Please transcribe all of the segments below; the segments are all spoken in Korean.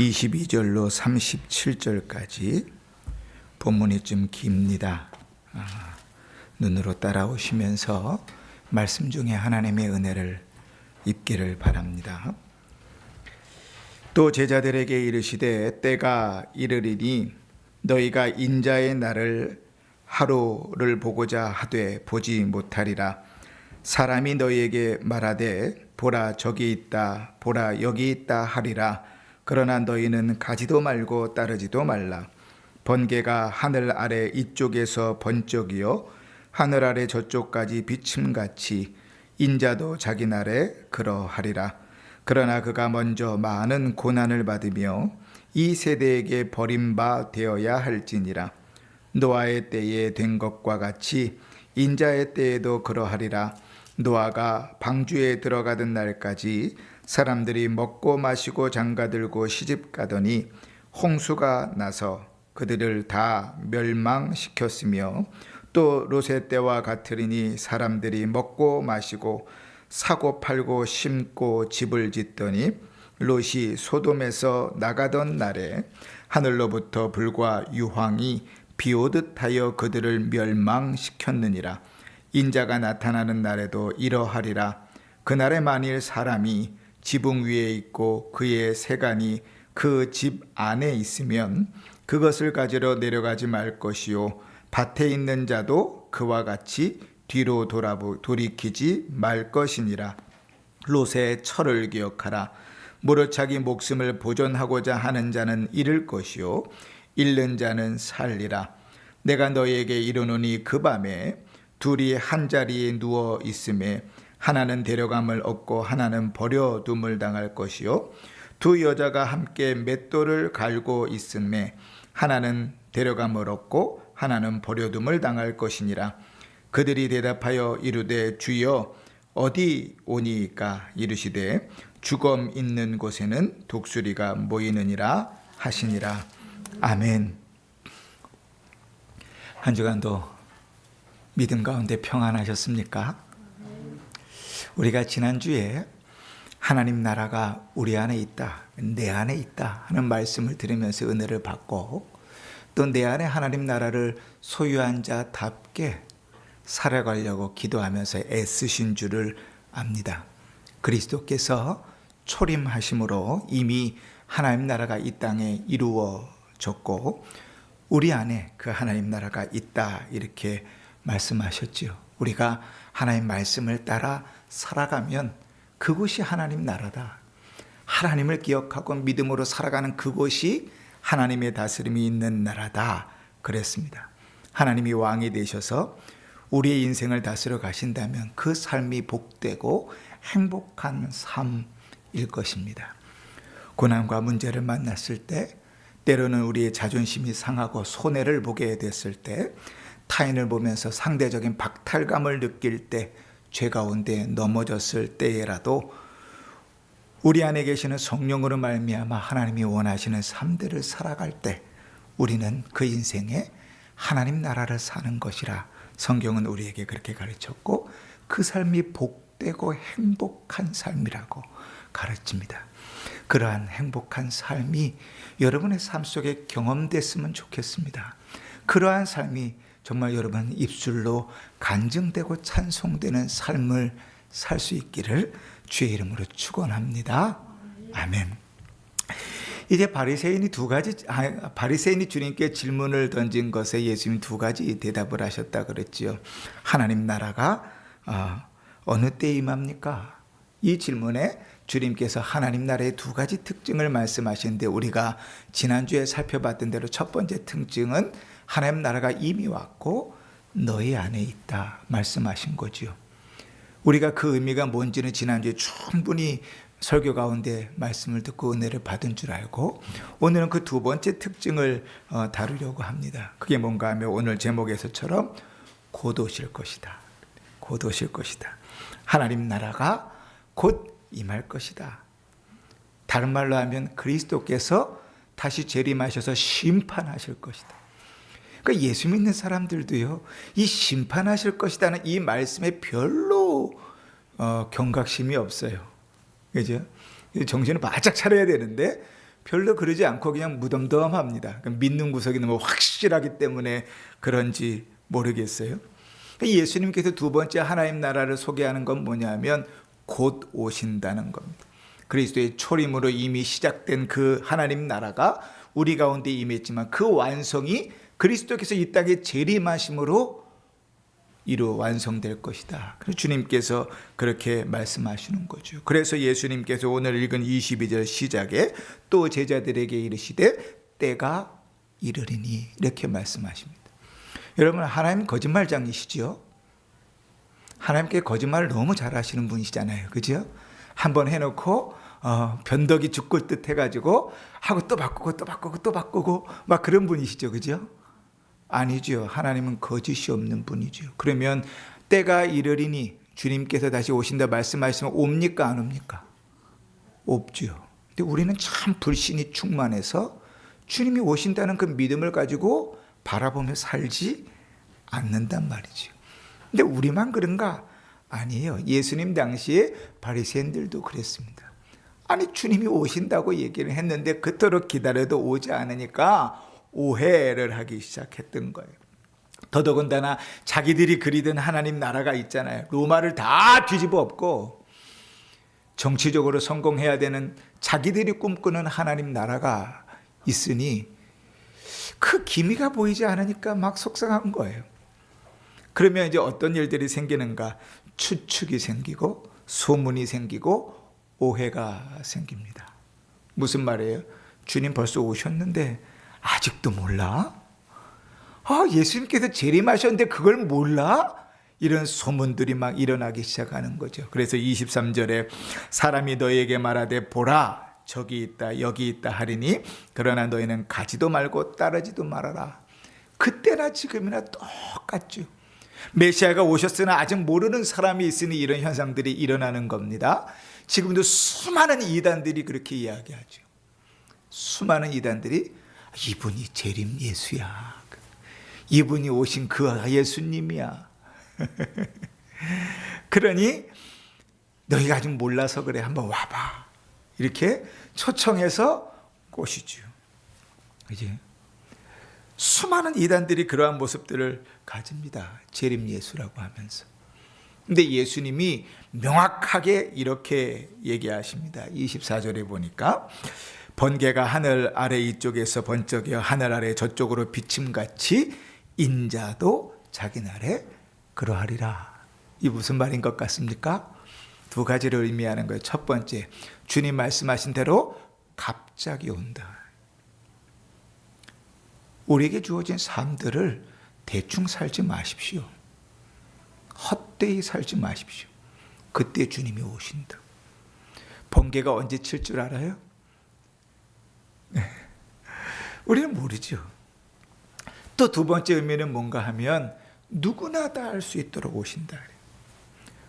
22절로 37절까지 본문이 좀 깁니다. 눈으로 따라오시면서 말씀 중에 하나님의 은혜를 입기를 바랍니다. 또 제자들에게 이르시되 때가 이르리니 너희가 인자의 날을 하루를 보고자 하되 보지 못하리라. 사람이 너희에게 말하되 보라 저기 있다 보라 여기 있다 하리라. 그러나 너희는 가지도 말고 따르지도 말라. 번개가 하늘 아래 이쪽에서 번쩍이요 하늘 아래 저쪽까지 비침같이 인자도 자기 날에 그러하리라. 그러나 그가 먼저 많은 고난을 받으며 이 세대에게 버림바 되어야 할지니라. 노아의 때에 된 것과 같이 인자의 때에도 그러하리라. 노아가 방주에 들어가던 날까지 사람들이 먹고 마시고 장가들고 시집가더니 홍수가 나서 그들을 다 멸망시켰으며 또 롯의 때와 같으리니 사람들이 먹고 마시고 사고 팔고 심고 집을 짓더니 롯이 소돔에서 나가던 날에 하늘로부터 불과 유황이 비오듯 하여 그들을 멸망시켰느니라. 인자가 나타나는 날에도 이러하리라. 그날에 만일 사람이 지붕 위에 있고 그의 세간이 그 집 안에 있으면 그것을 가지러 내려가지 말 것이요 밭에 있는 자도 그와 같이 뒤로 돌이키지 말 것이니라. 롯의 철을 기억하라. 무릇 자기 목숨을 보존하고자 하는 자는 잃을 것이요 잃는 자는 살리라. 내가 너희에게 이르노니 그 밤에 둘이 한 자리에 누워 있음에 하나는 데려감을 얻고 하나는 버려둠을 당할 것이요 두 여자가 함께 맷돌을 갈고 있음에 하나는 데려감을 얻고 하나는 버려둠을 당할 것이니라. 그들이 대답하여 이르되 주여 어디 오니이까? 이르시되 주검 있는 곳에는 독수리가 모이느니라 하시니라. 아멘. 한 주간도 믿음 가운데 평안하셨습니까? 우리가 지난주에 하나님 나라가 우리 안에 있다, 내 안에 있다 하는 말씀을 들으면서 은혜를 받고 또 내 안에 하나님 나라를 소유한 자답게 살아가려고 기도하면서 애쓰신 줄을 압니다. 그리스도께서 초림하심으로 이미 하나님 나라가 이 땅에 이루어졌고 우리 안에 그 하나님 나라가 있다 이렇게 말씀하셨지요. 우리가 하나님 말씀을 따라 살아가면 그곳이 하나님 나라다. 하나님을 기억하고 믿음으로 살아가는 그곳이 하나님의 다스림이 있는 나라다 그랬습니다. 하나님이 왕이 되셔서 우리의 인생을 다스려 가신다면 그 삶이 복되고 행복한 삶일 것입니다. 고난과 문제를 만났을 때 때로는 우리의 자존심이 상하고 손해를 보게 됐을 때 타인을 보면서 상대적인 박탈감을 느낄 때 죄 가운데 넘어졌을 때에라도 우리 안에 계시는 성령으로 말미암아 하나님이 원하시는 삶들을 살아갈 때 우리는 그 인생에 하나님 나라를 사는 것이라 성경은 우리에게 그렇게 가르쳤고 그 삶이 복되고 행복한 삶이라고 가르칩니다. 그러한 행복한 삶이 여러분의 삶 속에 경험됐으면 좋겠습니다. 그러한 삶이 정말 여러분 입술로 간증되고 찬송되는 삶을 살 수 있기를 주의 이름으로 축원합니다. 아멘. 이제 바리새인이 주님께 질문을 던진 것에 예수님이 두 가지 대답을 하셨다 그랬지요. 하나님 나라가 어느 때에 임합니까? 이 질문에 주님께서 하나님 나라의 두 가지 특징을 말씀하시는데 우리가 지난주에 살펴봤던 대로 첫 번째 특징은 하나님 나라가 이미 왔고 너희 안에 있다 말씀하신 거죠. 우리가 그 의미가 뭔지는 지난주에 충분히 설교 가운데 말씀을 듣고 은혜를 받은 줄 알고 오늘은 그 두 번째 특징을 다루려고 합니다. 그게 뭔가 하면 오늘 제목에서처럼 곧 오실 것이다. 곧 오실 것이다. 하나님 나라가 곧 임할 것이다. 다른 말로 하면 그리스도께서 다시 재림하셔서 심판하실 것이다. 그러니까 예수 믿는 사람들도요, 이 심판하실 것이라는 이 말씀에 별로 경각심이 없어요. 그죠? 정신을 바짝 차려야 되는데 별로 그러지 않고 그냥 무덤덤합니다. 믿는 구석이 너무 확실하기 때문에 그런지 모르겠어요. 예수님께서 두 번째 하나님 나라를 소개하는 건 뭐냐면 곧 오신다는 겁니다. 그리스도의 초림으로 이미 시작된 그 하나님 나라가 우리 가운데 임했지만 그 완성이 그리스도께서 이 땅에 재림하심으로 이루 완성될 것이다. 그래서 주님께서 그렇게 말씀하시는 거죠. 그래서 예수님께서 오늘 읽은 22절 시작에 또 제자들에게 이르시되 때가 이르리니 이렇게 말씀하십니다. 여러분, 하나님 거짓말장이시죠? 하나님께 거짓말을 너무 잘하시는 분이시잖아요. 그죠? 한번 해놓고 변덕이 죽을 듯 해가지고 하고 또 바꾸고 또 바꾸고 또 바꾸고 막 그런 분이시죠. 그죠? 아니죠. 하나님은 거짓이 없는 분이죠. 그러면 때가 이르리니 주님께서 다시 오신다 말씀하시면 옵니까 안 옵니까? 없죠. 근데 우리는 참 불신이 충만해서 주님이 오신다는 그 믿음을 가지고 바라보며 살지 않는단 말이죠. 근데 우리만 그런가? 아니에요. 예수님 당시에 바리새인들도 그랬습니다. 아니 주님이 오신다고 얘기를 했는데 그토록 기다려도 오지 않으니까 오해를 하기 시작했던 거예요. 더더군다나 자기들이 그리던 하나님 나라가 있잖아요. 로마를 다 뒤집어 엎고 정치적으로 성공해야 되는 자기들이 꿈꾸는 하나님 나라가 있으니 그 기미가 보이지 않으니까 막 속상한 거예요. 그러면 이제 어떤 일들이 생기는가? 추측이 생기고 소문이 생기고 오해가 생깁니다. 무슨 말이에요? 주님 벌써 오셨는데 아직도 몰라? 예수님께서 재림하셨는데 그걸 몰라? 이런 소문들이 막 일어나기 시작하는 거죠. 그래서 23절에 사람이 너희에게 말하되 보라 저기 있다 여기 있다 하리니 그러나 너희는 가지도 말고 따르지도 말아라. 그때나 지금이나 똑같죠. 메시아가 오셨으나 아직 모르는 사람이 있으니 이런 현상들이 일어나는 겁니다. 지금도 수많은 이단들이 그렇게 이야기하죠. 수많은 이단들이 이분이 재림 예수야. 이분이 오신 그 예수님이야. 그러니 너희가 아직 몰라서 그래. 한번 와봐. 이렇게 초청해서 꼬시죠. 이제 수많은 이단들이 그러한 모습들을 가집니다. 재림 예수라고 하면서. 근데 예수님이 명확하게 이렇게 얘기하십니다. 24절에 보니까 번개가 하늘 아래 이쪽에서 번쩍여 하늘 아래 저쪽으로 비침같이 인자도 자기 날에 그러하리라. 이 무슨 말인 것 같습니까? 두 가지를 의미하는 거예요. 첫 번째, 주님 말씀하신 대로 갑자기 온다. 우리에게 주어진 삶들을 대충 살지 마십시오. 헛되이 살지 마십시오. 그때 주님이 오신다. 번개가 언제 칠 줄 알아요? 우리는 모르죠. 또 두 번째 의미는 뭔가 하면 누구나 다 알 수 있도록 오신다.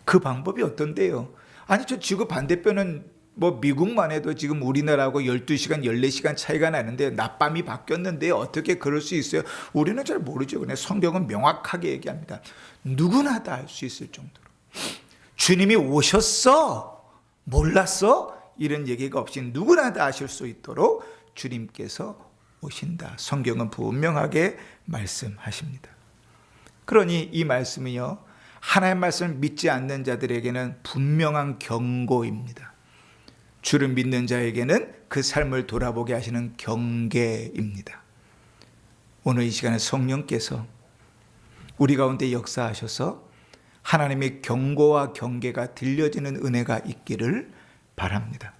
그 방법이 어떤데요? 아니 저 지구 반대편은 뭐 미국만 해도 지금 우리나라하고 12시간, 14시간 차이가 나는데 낮밤이 바뀌었는데 어떻게 그럴 수 있어요? 우리는 잘 모르죠. 그냥 성경은 명확하게 얘기합니다. 누구나 다 알 수 있을 정도로. 주님이 오셨어? 몰랐어? 이런 얘기가 없이 누구나 다 아실 수 있도록 주님께서 오신다. 성경은 분명하게 말씀하십니다. 그러니 이 말씀이요, 하나님의 말씀을 믿지 않는 자들에게는 분명한 경고입니다. 주를 믿는 자에게는 그 삶을 돌아보게 하시는 경계입니다. 오늘 이 시간에 성령께서 우리 가운데 역사하셔서 하나님의 경고와 경계가 들려지는 은혜가 있기를 바랍니다.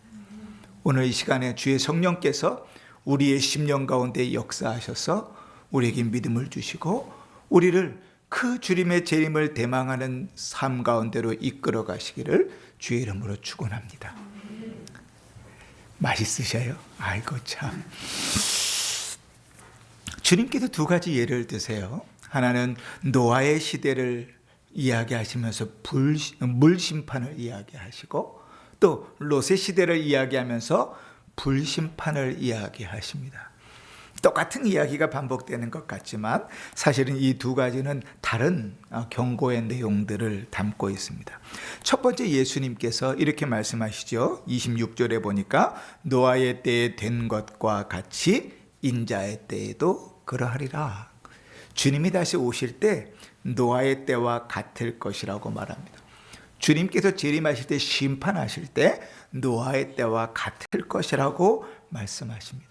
오늘 이 시간에 주의 성령께서 우리의 심령 가운데 역사하셔서 우리에게 믿음을 주시고 우리를 그 주님의 재림을 대망하는 삶 가운데로 이끌어 가시기를 주의 이름으로 축원합니다. 맛있으셔요? 아이고 참. 주님께서 두 가지 예를 드세요. 하나는 노아의 시대를 이야기하시면서 물심판을 이야기하시고 또 롯의 시대를 이야기하면서 불심판을 이야기하십니다. 똑같은 이야기가 반복되는 것 같지만 사실은 이 두 가지는 다른 경고의 내용들을 담고 있습니다. 첫 번째, 예수님께서 이렇게 말씀하시죠. 26절에 보니까 노아의 때에 된 것과 같이 인자의 때에도 그러하리라. 주님이 다시 오실 때 노아의 때와 같을 것이라고 말합니다. 주님께서 재림하실 때, 심판하실 때 노아의 때와 같을 것이라고 말씀하십니다.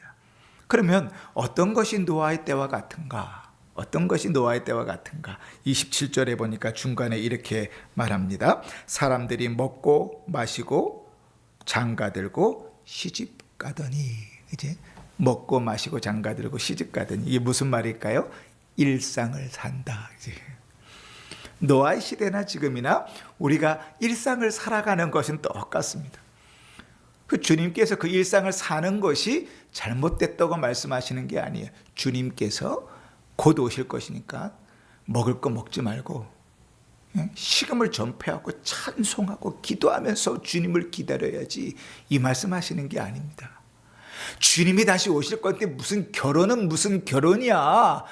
그러면 어떤 것이 노아의 때와 같은가? 어떤 것이 노아의 때와 같은가? 27절에 보니까 중간에 이렇게 말합니다. 사람들이 먹고 마시고 장가들고 시집가더니. 이제 먹고 마시고 장가들고 시집가더니, 이게 무슨 말일까요? 일상을 산다. 이제 노아의 시대나 지금이나 우리가 일상을 살아가는 것은 똑같습니다. 그 주님께서 그 일상을 사는 것이 잘못됐다고 말씀하시는 게 아니에요. 주님께서 곧 오실 것이니까 먹을 거 먹지 말고 식음을 전폐하고 찬송하고 기도하면서 주님을 기다려야지, 이 말씀하시는 게 아닙니다. 주님이 다시 오실 건데 무슨 결혼은 무슨 결혼이야.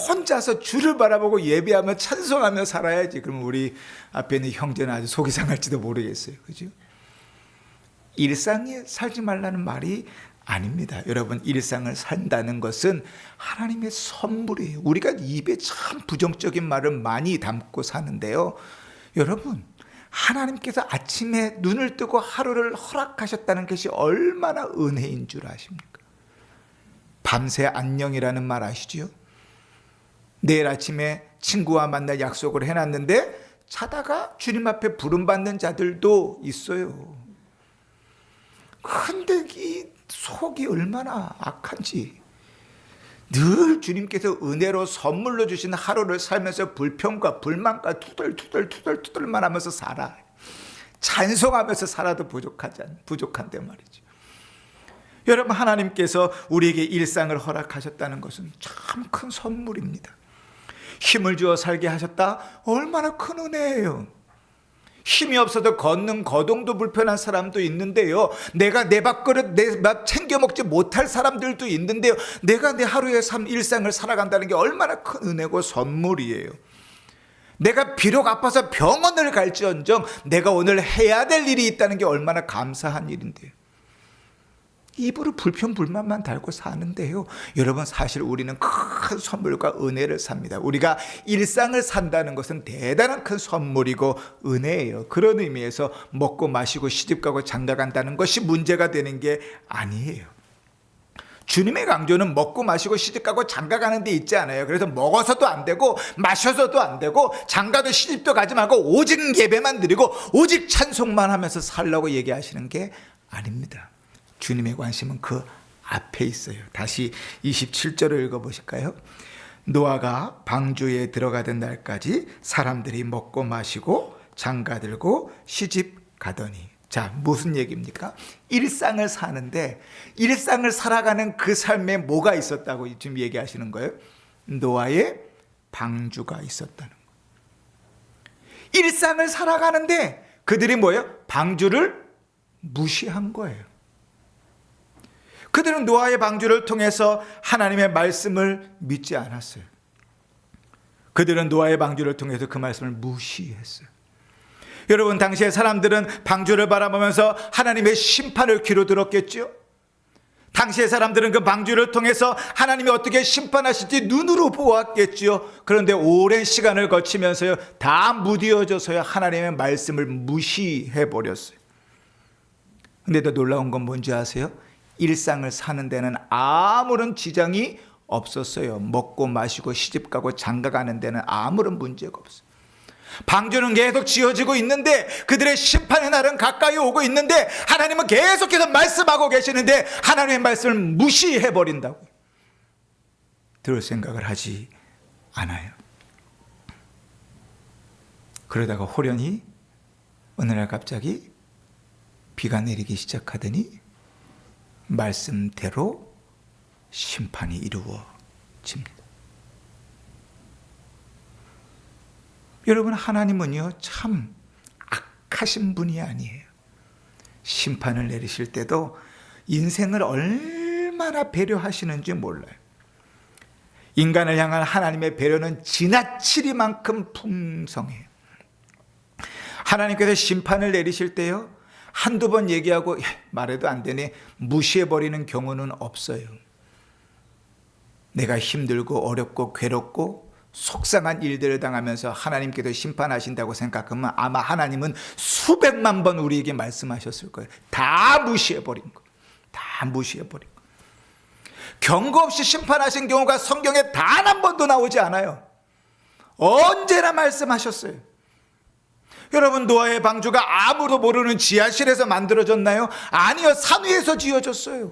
혼자서 주를 바라보고 예배하며 찬송하며 살아야지. 그러면 우리 앞에 있는 형제는 아주 속이 상할지도 모르겠어요. 그죠? 일상에 살지 말라는 말이 아닙니다. 여러분, 일상을 산다는 것은 하나님의 선물이에요. 우리가 입에 참 부정적인 말을 많이 담고 사는데요. 여러분, 하나님께서 아침에 눈을 뜨고 하루를 허락하셨다는 것이 얼마나 은혜인 줄 아십니까? 밤새 안녕이라는 말 아시죠? 내일 아침에 친구와 만날 약속을 해놨는데 자다가 주님 앞에 부름받는 자들도 있어요. 근데 이 속이 얼마나 악한지, 늘 주님께서 은혜로 선물로 주신 하루를 살면서 불평과 불만과 투덜투덜만 하면서 살아. 찬송하면서 살아도 부족한데 말이죠. 여러분, 하나님께서 우리에게 일상을 허락하셨다는 것은 참 큰 선물입니다. 힘을 주어 살게 하셨다? 얼마나 큰 은혜예요. 힘이 없어서 걷는 거동도 불편한 사람도 있는데요. 내가 내 밥그릇 내 밥 챙겨 먹지 못할 사람들도 있는데요. 내가 내 하루의 일상을 살아간다는 게 얼마나 큰 은혜고 선물이에요. 내가 비록 아파서 병원을 갈지언정 내가 오늘 해야 될 일이 있다는 게 얼마나 감사한 일인데요. 입으로 불평불만만 달고 사는데요. 여러분, 사실 우리는 큰 선물과 은혜를 삽니다. 우리가 일상을 산다는 것은 대단한 큰 선물이고 은혜예요. 그런 의미에서 먹고 마시고 시집가고 장가간다는 것이 문제가 되는 게 아니에요. 주님의 강조는 먹고 마시고 시집가고 장가가는 데 있지 않아요. 그래서 먹어서도 안 되고 마셔서도 안 되고 장가도 시집도 가지 말고 오직 예배만 드리고 오직 찬송만 하면서 살라고 얘기하시는 게 아닙니다. 주님의 관심은 그 앞에 있어요. 다시 27절을 읽어보실까요? 노아가 방주에 들어가던 날까지 사람들이 먹고 마시고 장가들고 시집 가더니. 자, 무슨 얘기입니까? 일상을 사는데 일상을 살아가는 그 삶에 뭐가 있었다고 지금 얘기하시는 거예요? 노아의 방주가 있었다는 거예요. 일상을 살아가는데 그들이 뭐예요? 방주를 무시한 거예요. 그들은 노아의 방주를 통해서 하나님의 말씀을 믿지 않았어요. 그들은 노아의 방주를 통해서 그 말씀을 무시했어요. 여러분, 당시에 사람들은 방주를 바라보면서 하나님의 심판을 귀로 들었겠죠? 당시의 사람들은 그 방주를 통해서 하나님이 어떻게 심판하실지 눈으로 보았겠죠? 그런데 오랜 시간을 거치면서요, 다 무디어져서요, 하나님의 말씀을 무시해버렸어요. 근데 더 놀라운 건 뭔지 아세요? 일상을 사는 데는 아무런 지장이 없었어요. 먹고 마시고 시집가고 장가가는 데는 아무런 문제가 없어요. 방주는 계속 지어지고 있는데 그들의 심판의 날은 가까이 오고 있는데 하나님은 계속해서 말씀하고 계시는데 하나님의 말씀을 무시해버린다고. 들을 생각을 하지 않아요. 그러다가 호련히 어느 날 갑자기 비가 내리기 시작하더니 말씀대로 심판이 이루어집니다. 여러분, 하나님은요 참 악하신 분이 아니에요. 심판을 내리실 때도 인생을 얼마나 배려하시는지 몰라요. 인간을 향한 하나님의 배려는 지나치리만큼 풍성해요. 하나님께서 심판을 내리실 때요, 한두 번 얘기하고 말해도 안 되네 무시해버리는 경우는 없어요. 내가 힘들고 어렵고 괴롭고 속상한 일들을 당하면서 하나님께서 심판하신다고 생각하면 아마 하나님은 수백만 번 우리에게 말씀하셨을 거예요. 다 무시해버린 거예요. 다 무시해버린 거예요. 경고 없이 심판하신 경우가 성경에 단 한 번도 나오지 않아요. 언제나 말씀하셨어요. 여러분, 노아의 방주가 아무도 모르는 지하실에서 만들어졌나요? 아니요, 산 위에서 지어졌어요.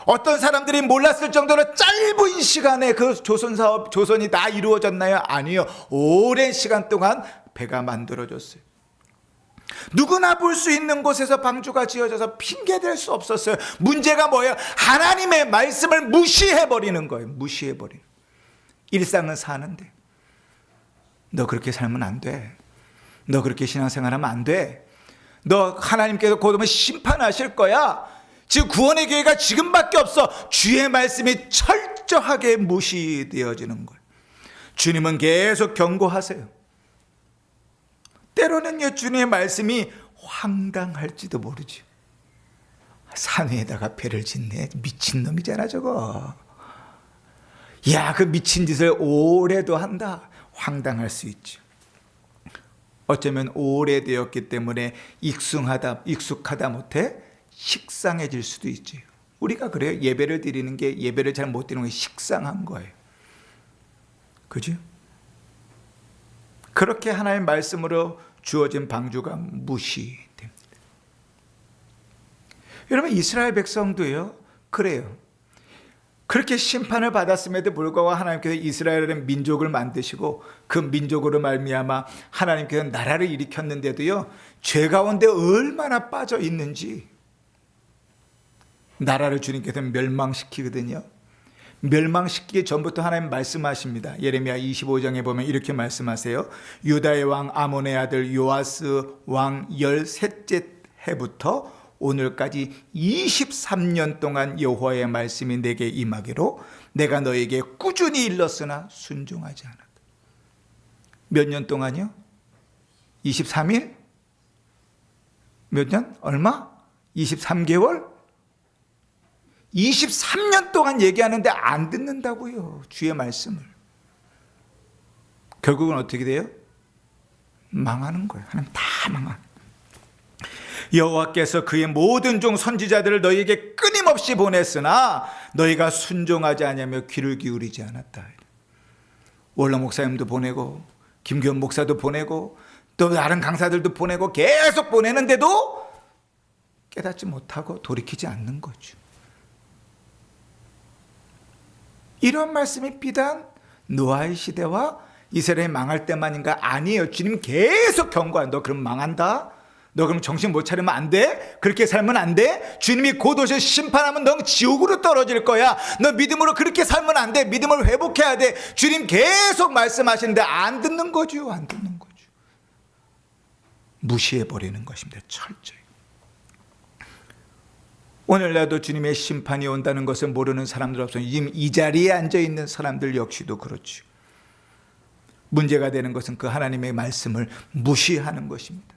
어떤 사람들이 몰랐을 정도로 짧은 시간에 그 조선이 다 이루어졌나요? 아니요, 오랜 시간 동안 배가 만들어졌어요. 누구나 볼 수 있는 곳에서 방주가 지어져서 핑계댈 수 없었어요. 문제가 뭐예요? 하나님의 말씀을 무시해버리는 거예요. 무시해버리는. 일상은 사는데 너 그렇게 살면 안 돼. 너 그렇게 신앙생활하면 안 돼. 너 하나님께서 곧 오면 심판하실 거야. 지금 구원의 기회가 지금밖에 없어. 주의 말씀이 철저하게 무시되어지는 거예요. 주님은 계속 경고하세요. 때로는요, 주님의 말씀이 황당할지도 모르죠. 산 위에다가 배를 짓네. 미친놈이잖아 저거. 야, 그 미친 짓을 오래도 한다. 황당할 수 있죠. 어쩌면 오래되었기 때문에 익숙하다 못해 식상해질 수도 있죠. 우리가 그래요. 예배를 드리는 게, 예배를 잘 못 드리는 게 식상한 거예요. 그죠? 그렇게 하나님의 말씀으로 주어진 방주가 무시됩니다. 여러분, 이스라엘 백성도요, 그래요. 그렇게 심판을 받았음에도 불구하고 하나님께서 이스라엘의 민족을 만드시고 그 민족으로 말미암아 하나님께서 나라를 일으켰는데도요, 죄 가운데 얼마나 빠져 있는지 나라를 주님께서 멸망시키거든요. 멸망시키기 전부터 하나님 말씀하십니다. 예레미야 25장에 보면 이렇게 말씀하세요. 유다의 왕 아몬의 아들 요아스 왕 13째 해부터 오늘까지 23년 동안 여호와의 말씀이 내게 임하기로 내가 너에게 꾸준히 일렀으나 순종하지 않았다. 몇 년 동안요? 23일? 몇 년? 얼마? 23개월? 23년 동안 얘기하는데 안 듣는다고요. 주의 말씀을. 결국은 어떻게 돼요? 망하는 거예요. 하나님 다 망하는. 여호와께서 그의 모든 종 선지자들을 너희에게 끊임없이 보냈으나 너희가 순종하지 않으며 귀를 기울이지 않았다. 원로 목사님도 보내고 김기현 목사도 보내고 또 다른 강사들도 보내고 계속 보내는데도 깨닫지 못하고 돌이키지 않는 거죠. 이런 말씀이 비단 노아의 시대와 이스라엘이 망할 때만인가? 아니에요. 주님 계속 경고해요. 너 그럼 망한다? 너 그럼 정신 못 차리면 안 돼? 그렇게 살면 안 돼? 주님이 곧 오셔서 심판하면 넌 지옥으로 떨어질 거야. 너 믿음으로 그렇게 살면 안 돼. 믿음을 회복해야 돼. 주님 계속 말씀하시는데 안 듣는 거죠. 안 듣는 거죠. 무시해버리는 것입니다. 철저히. 오늘날도 주님의 심판이 온다는 것을 모르는 사람들 없어요. 지금 이 자리에 앉아있는 사람들 역시도 그렇죠. 문제가 되는 것은 그 하나님의 말씀을 무시하는 것입니다.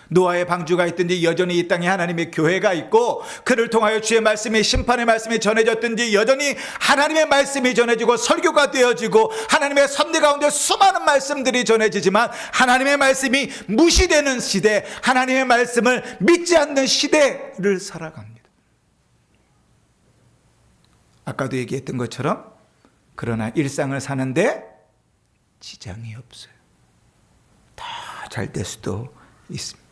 노아의 방주가 있든지 여전히 이 땅에 하나님의 교회가 있고 그를 통하여 주의 말씀이 심판의 말씀이 전해졌든지 여전히 하나님의 말씀이 전해지고 설교가 되어지고 하나님의 섭리 가운데 수많은 말씀들이 전해지지만 하나님의 말씀이 무시되는 시대, 하나님의 말씀을 믿지 않는 시대를 살아갑니다. 아까도 얘기했던 것처럼 그러나 일상을 사는데 지장이 없어요. 다 잘 될 수도 있습니다.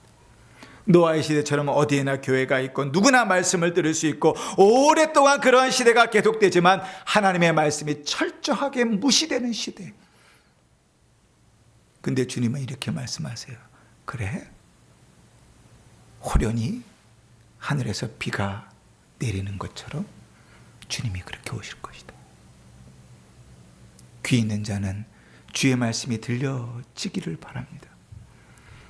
노아의 시대처럼 어디에나 교회가 있고 누구나 말씀을 들을 수 있고 오랫동안 그러한 시대가 계속되지만 하나님의 말씀이 철저하게 무시되는 시대. 근데 주님은 이렇게 말씀하세요. 그래? 호련히 하늘에서 비가 내리는 것처럼 주님이 그렇게 오실 것이다. 귀 있는 자는 주의 말씀이 들려지기를 바랍니다.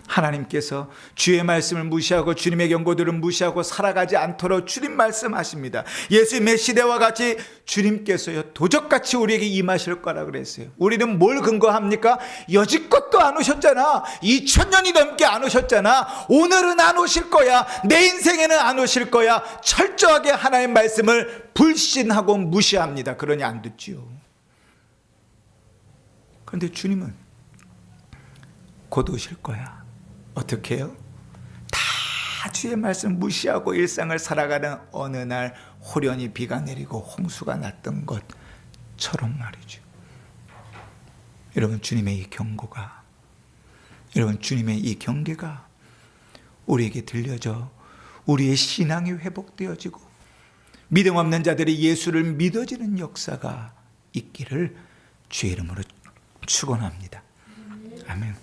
하나님께서 주의 말씀을 무시하고 주님의 경고들을 무시하고 살아가지 않도록 주님 말씀하십니다. 예수님의 시대와 같이 주님께서요 도적같이 우리에게 임하실 거라 그랬어요. 우리는 뭘 근거합니까? 여지껏도 안 오셨잖아. 2000년이 넘게 안 오셨잖아. 오늘은 안 오실 거야. 내 인생에는 안 오실 거야. 철저하게 하나님의 말씀을 불신하고 무시합니다. 그러니 안 듣지요. 그런데 주님은 곧 오실 거야. 어떻게 해요? 다 주의 말씀 무시하고 일상을 살아가는 어느 날 호련히 비가 내리고 홍수가 났던 것처럼 말이죠. 여러분, 주님의 이 경고가, 여러분, 주님의 이 경계가 우리에게 들려져 우리의 신앙이 회복되어지고 믿음 없는 자들이 예수를 믿어지는 역사가 있기를 주의 이름으로 축원합니다. 아멘.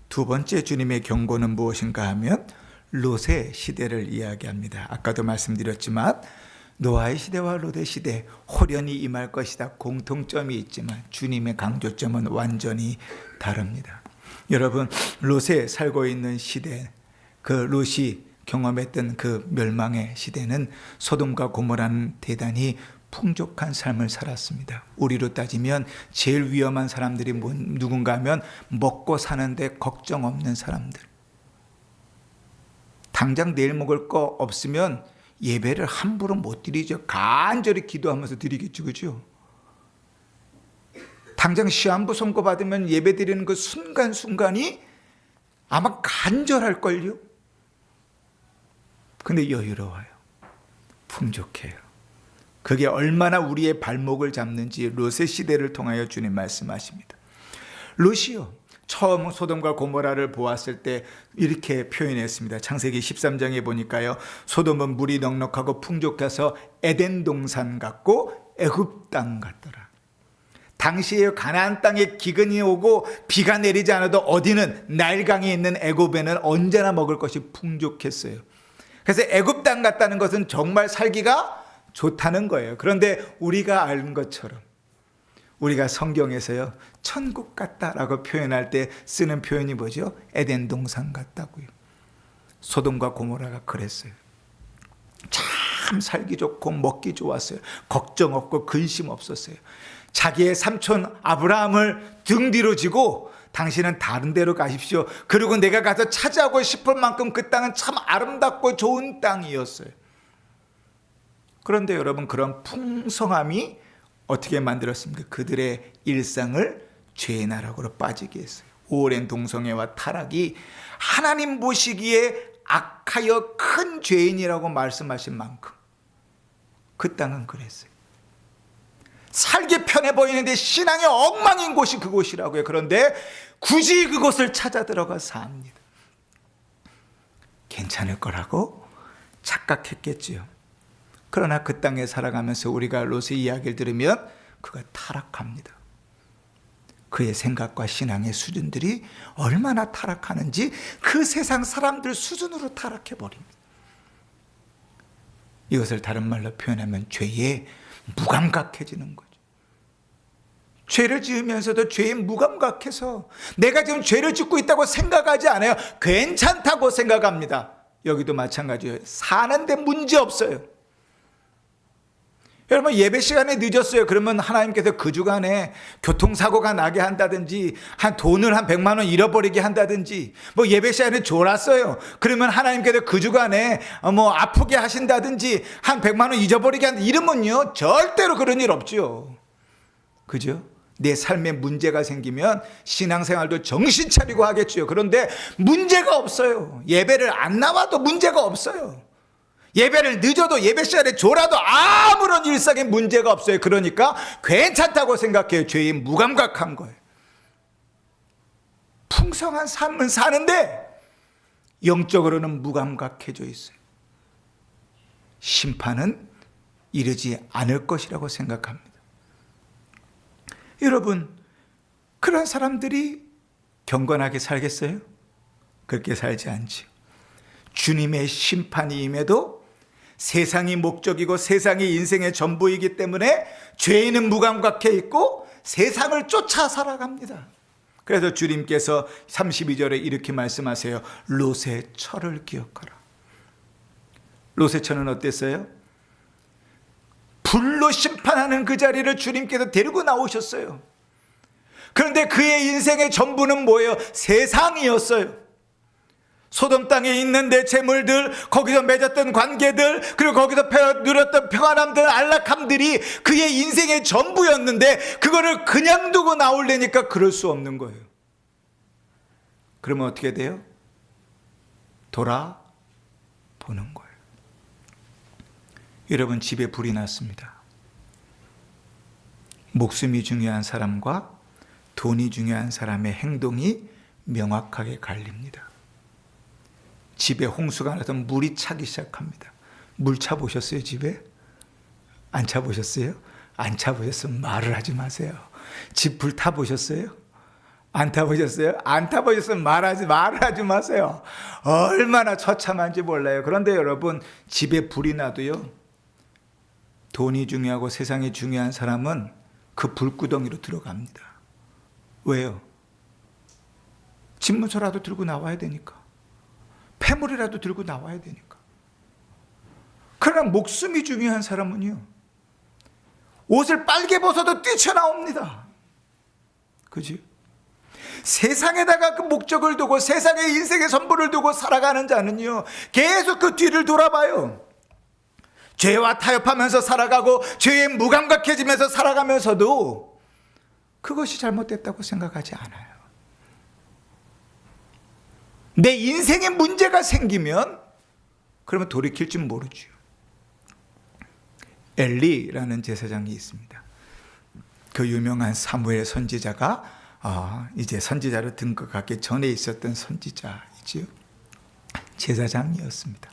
두 번째 주님의 경고는 무엇인가 하면 롯의 시대를 이야기합니다. 아까도 말씀드렸지만 노아의 시대와 롯의 시대 호련히 임할 것이다. 공통점이 있지만 주님의 강조점은 완전히 다릅니다. 여러분, 롯에 살고 있는 시대, 그 롯이 경험했던 그 멸망의 시대는 소돔과 고모라는 대단히 풍족한 삶을 살았습니다. 우리로 따지면 제일 위험한 사람들이 누군가 하면 먹고 사는데 걱정 없는 사람들. 당장 내일 먹을 거 없으면 예배를 함부로 못 드리죠. 간절히 기도하면서 드리겠죠. 그죠? 당장 시한부 선고 받으면 예배 드리는 그 순간순간이 아마 간절할걸요. 근데 여유로워요. 풍족해요. 그게 얼마나 우리의 발목을 잡는지 롯의 시대를 통하여 주님 말씀하십니다. 롯이요, 처음 소돔과 고모라를 보았을 때 이렇게 표현했습니다. 창세기 13장에 보니까요, 소돔은 물이 넉넉하고 풍족해서 에덴 동산 같고 애굽 땅 같더라. 당시에 가나안 땅에 기근이 오고 비가 내리지 않아도 어디는 나일강이 있는 애굽에는 언제나 먹을 것이 풍족했어요. 그래서 애굽 땅 같다는 것은 정말 살기가 좋다는 거예요. 그런데 우리가 아는 것처럼 우리가 성경에서요 천국 같다라고 표현할 때 쓰는 표현이 뭐죠? 에덴 동산 같다고요. 소돔과 고모라가 그랬어요. 참 살기 좋고 먹기 좋았어요. 걱정 없고 근심 없었어요. 자기의 삼촌 아브라함을 등 뒤로 지고 당신은 다른 데로 가십시오. 그리고 내가 가서 차지하고 싶을 만큼 그 땅은 참 아름답고 좋은 땅이었어요. 그런데 여러분, 그런 풍성함이 어떻게 만들었습니까? 그들의 일상을 죄의 나락으로 빠지게 했어요. 오랜 동성애와 타락이 하나님 보시기에 악하여 큰 죄인이라고 말씀하신 만큼 그 땅은 그랬어요. 살기 편해 보이는데 신앙의 엉망인 곳이 그곳이라고요. 그런데 굳이 그곳을 찾아 들어가 삽니다. 괜찮을 거라고 착각했겠지요. 그러나 그 땅에 살아가면서 우리가 롯의 이야기를 들으면 그가 타락합니다. 그의 생각과 신앙의 수준들이 얼마나 타락하는지 그 세상 사람들 수준으로 타락해버립니다. 이것을 다른 말로 표현하면 죄에 무감각해지는 거죠. 죄를 지으면서도 죄에 무감각해서 내가 지금 죄를 짓고 있다고 생각하지 않아요. 괜찮다고 생각합니다. 여기도 마찬가지예요. 사는데 문제 없어요. 여러분, 예배 시간에 늦었어요. 그러면 하나님께서 그 주간에 교통사고가 나게 한다든지 돈을 한 100만 원 잃어버리게 한다든지 뭐 예배 시간에 졸았어요. 그러면 하나님께서 그 주간에 뭐 아프게 하신다든지 한 100만 원 잊어버리게 한다. 이러면요 절대로 그런 일 없죠. 그죠? 내 삶에 문제가 생기면 신앙생활도 정신 차리고 하겠죠. 그런데 문제가 없어요. 예배를 안 나와도 문제가 없어요. 예배를 늦어도 예배 시간에 졸아도 아무런 일상에 문제가 없어요. 그러니까 괜찮다고 생각해요. 죄에 무감각한 거예요. 풍성한 삶은 사는데 영적으로는 무감각해져 있어요. 심판은 이르지 않을 것이라고 생각합니다. 여러분, 그런 사람들이 경건하게 살겠어요? 그렇게 살지 않지요. 주님의 심판이 임해도 세상이 목적이고 세상이 인생의 전부이기 때문에 죄인은 무감각해 있고 세상을 쫓아 살아갑니다. 그래서 주님께서 32절에 이렇게 말씀하세요. 롯의 처를 기억하라. 롯의 처는 어땠어요? 불로 심판하는 그 자리를 주님께서 데리고 나오셨어요. 그런데 그의 인생의 전부는 뭐예요? 세상이었어요. 소돔 땅에 있는 내 재물들, 거기서 맺었던 관계들, 그리고 거기서 누렸던 평안함들, 안락함들이 그의 인생의 전부였는데 그거를 그냥 두고 나오려니까 그럴 수 없는 거예요. 그러면 어떻게 돼요? 돌아보는 거예요. 여러분, 집에 불이 났습니다. 목숨이 중요한 사람과 돈이 중요한 사람의 행동이 명확하게 갈립니다. 집에 홍수가 나서 물이 차기 시작합니다. 물 차 보셨어요, 집에? 안 차 보셨어요? 안 차 보셨으면 말을 하지 마세요. 집 불 타 보셨어요? 안 타 보셨어요? 안 타 보셨으면 말을 하지 마세요. 얼마나 처참한지 몰라요. 그런데 여러분, 집에 불이 나도요, 돈이 중요하고 세상이 중요한 사람은 그 불구덩이로 들어갑니다. 왜요? 집문서라도 들고 나와야 되니까. 폐물이라도 들고 나와야 되니까. 그러나 목숨이 중요한 사람은요, 옷을 빨개 벗어도 뛰쳐나옵니다. 그지? 세상에다가 그 목적을 두고 세상의 인생의 선물을 두고 살아가는 자는요, 계속 그 뒤를 돌아봐요. 죄와 타협하면서 살아가고 죄에 무감각해지면서 살아가면서도 그것이 잘못됐다고 생각하지 않아요. 내 인생에 문제가 생기면 그러면 돌이킬 줄 모르죠. 엘리라는 제사장이 있습니다. 그 유명한 사무엘 선지자가 이제 선지자로 등극하기 전에 있었던 선지자이지요. 제사장이었습니다.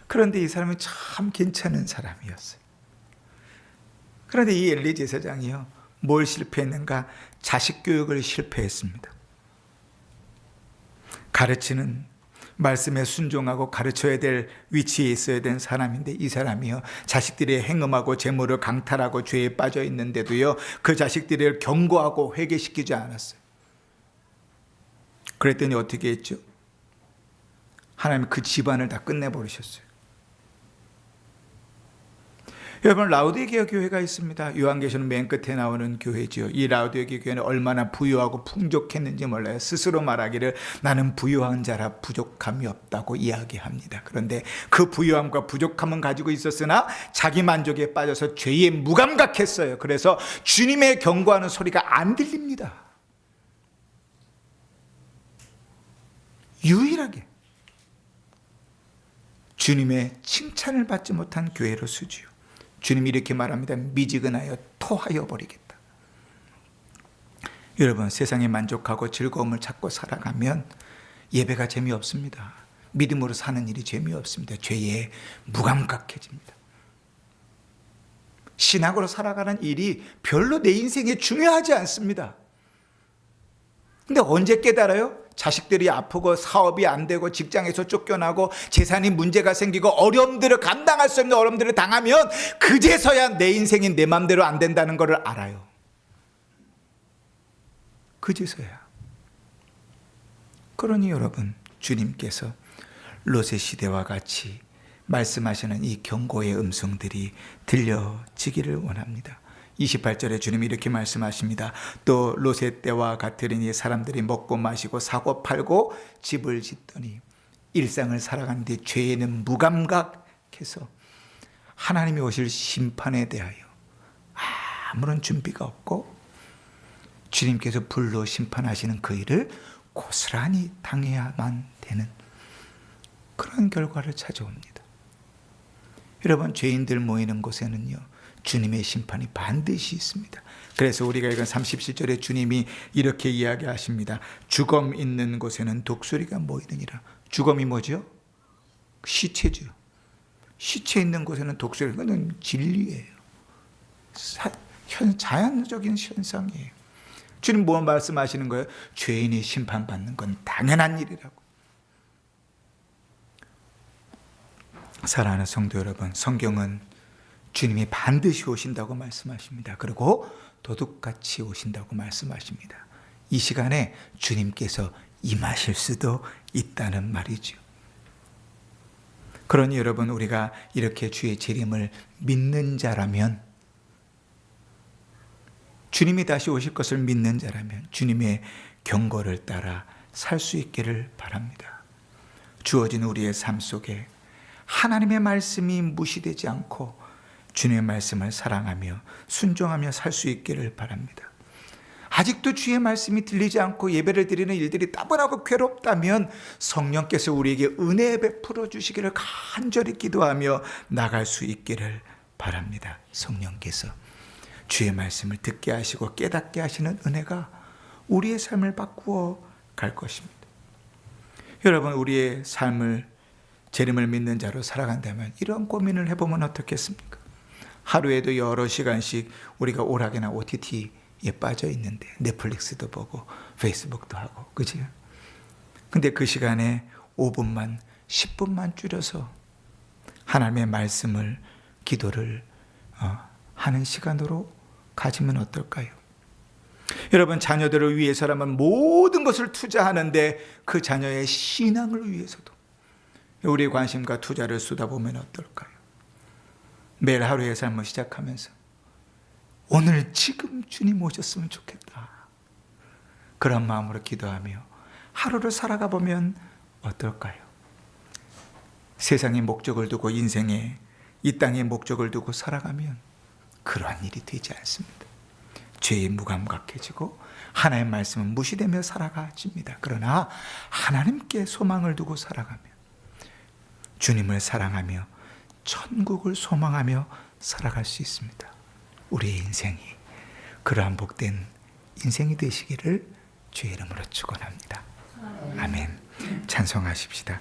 그런데 이 사람은 참 괜찮은 사람이었어요. 그런데 이 엘리 제사장이요, 뭘 실패했는가? 자식 교육을 실패했습니다. 가르치는 말씀에 순종하고 가르쳐야 될 위치에 있어야 된 사람인데 이 사람이요, 자식들이 행음하고 재물을 강탈하고 죄에 빠져 있는데도요, 그 자식들을 경고하고 회개시키지 않았어요. 그랬더니 어떻게 했죠? 하나님 그 집안을 다 끝내버리셨어요. 여러분, 라우디게아 교회가 있습니다. 요한계시록 맨 끝에 나오는 교회지요. 이 라우디게아 교회는 얼마나 부유하고 풍족했는지 몰라요. 스스로 말하기를 나는 부유한 자라 부족함이 없다고 이야기합니다. 그런데 그 부유함과 부족함은 가지고 있었으나 자기 만족에 빠져서 죄에 무감각했어요. 그래서 주님의 경고하는 소리가 안 들립니다. 유일하게 주님의 칭찬을 받지 못한 교회로 쓰지요. 주님이 이렇게 말합니다. 미지근하여 토하여 버리겠다. 여러분, 세상에 만족하고 즐거움을 찾고 살아가면 예배가 재미없습니다. 믿음으로 사는 일이 재미없습니다. 죄에 무감각해집니다. 신학으로 살아가는 일이 별로 내 인생에 중요하지 않습니다. 근데 언제 깨달아요? 자식들이 아프고 사업이 안 되고 직장에서 쫓겨나고 재산이 문제가 생기고 어려움들을 감당할 수 없는 어려움들을 당하면 그제서야 내 인생이 내 맘대로 안 된다는 것을 알아요. 그제서야. 그러니 여러분, 주님께서 롯의 시대와 같이 말씀하시는 이 경고의 음성들이 들려지기를 원합니다. 28절에 주님이 이렇게 말씀하십니다. 또 롯의 때와 같으리니 사람들이 먹고 마시고 사고 팔고 집을 짓더니 일상을 살아가는데 죄에는 무감각해서 하나님이 오실 심판에 대하여 아무런 준비가 없고 주님께서 불로 심판하시는 그 일을 고스란히 당해야만 되는 그런 결과를 찾아옵니다. 여러분, 죄인들 모이는 곳에는요, 주님의 심판이 반드시 있습니다. 그래서 우리가 읽은 37절에 주님이 이렇게 이야기하십니다. 죽음 있는 곳에는 독수리가 모이느니라. 죽음이 뭐죠? 시체죠. 시체 있는 곳에는 독수리, 그건 진리예요. 자연적인 현상이에요. 주님 뭐 말씀하시는 거예요? 죄인이 심판받는 건 당연한 일이라고. 사랑하는 성도 여러분, 성경은 주님이 반드시 오신다고 말씀하십니다. 그리고 도둑같이 오신다고 말씀하십니다. 이 시간에 주님께서 임하실 수도 있다는 말이죠. 그러니 여러분, 우리가 이렇게 주의 재림을 믿는 자라면, 주님이 다시 오실 것을 믿는 자라면 주님의 경고를 따라 살 수 있기를 바랍니다. 주어진 우리의 삶 속에 하나님의 말씀이 무시되지 않고 주님의 말씀을 사랑하며 순종하며 살 수 있기를 바랍니다. 아직도 주의 말씀이 들리지 않고 예배를 드리는 일들이 따분하고 괴롭다면 성령께서 우리에게 은혜 베풀어 주시기를 간절히 기도하며 나갈 수 있기를 바랍니다. 성령께서 주의 말씀을 듣게 하시고 깨닫게 하시는 은혜가 우리의 삶을 바꾸어 갈 것입니다. 여러분, 우리의 삶을 재림을 믿는 자로 살아간다면 이런 고민을 해보면 어떻겠습니까? 하루에도 여러 시간씩 우리가 오락이나 OTT에 빠져 있는데 넷플릭스도 보고 페이스북도 하고, 그죠? 근데 그 시간에 5분만 10분만 줄여서 하나님의 말씀을, 기도를 하는 시간으로 가지면 어떨까요? 여러분, 자녀들을 위해서라면 모든 것을 투자하는데 그 자녀의 신앙을 위해서도 우리의 관심과 투자를 쏟아보면 어떨까요? 매일 하루의 삶을 시작하면서 오늘 지금 주님 오셨으면 좋겠다, 그런 마음으로 기도하며 하루를 살아가 보면 어떨까요? 세상의 목적을 두고, 인생에 이 땅의 목적을 두고 살아가면 그러한 일이 되지 않습니다. 죄에 무감각해지고 하나님의 말씀은 무시되며 살아가집니다. 그러나 하나님께 소망을 두고 살아가며 주님을 사랑하며 천국을 소망하며 살아갈 수 있습니다. 우리의 인생이 그러한 복된 인생이 되시기를 주의 이름으로 축원합니다. 아멘. 찬송하십시다.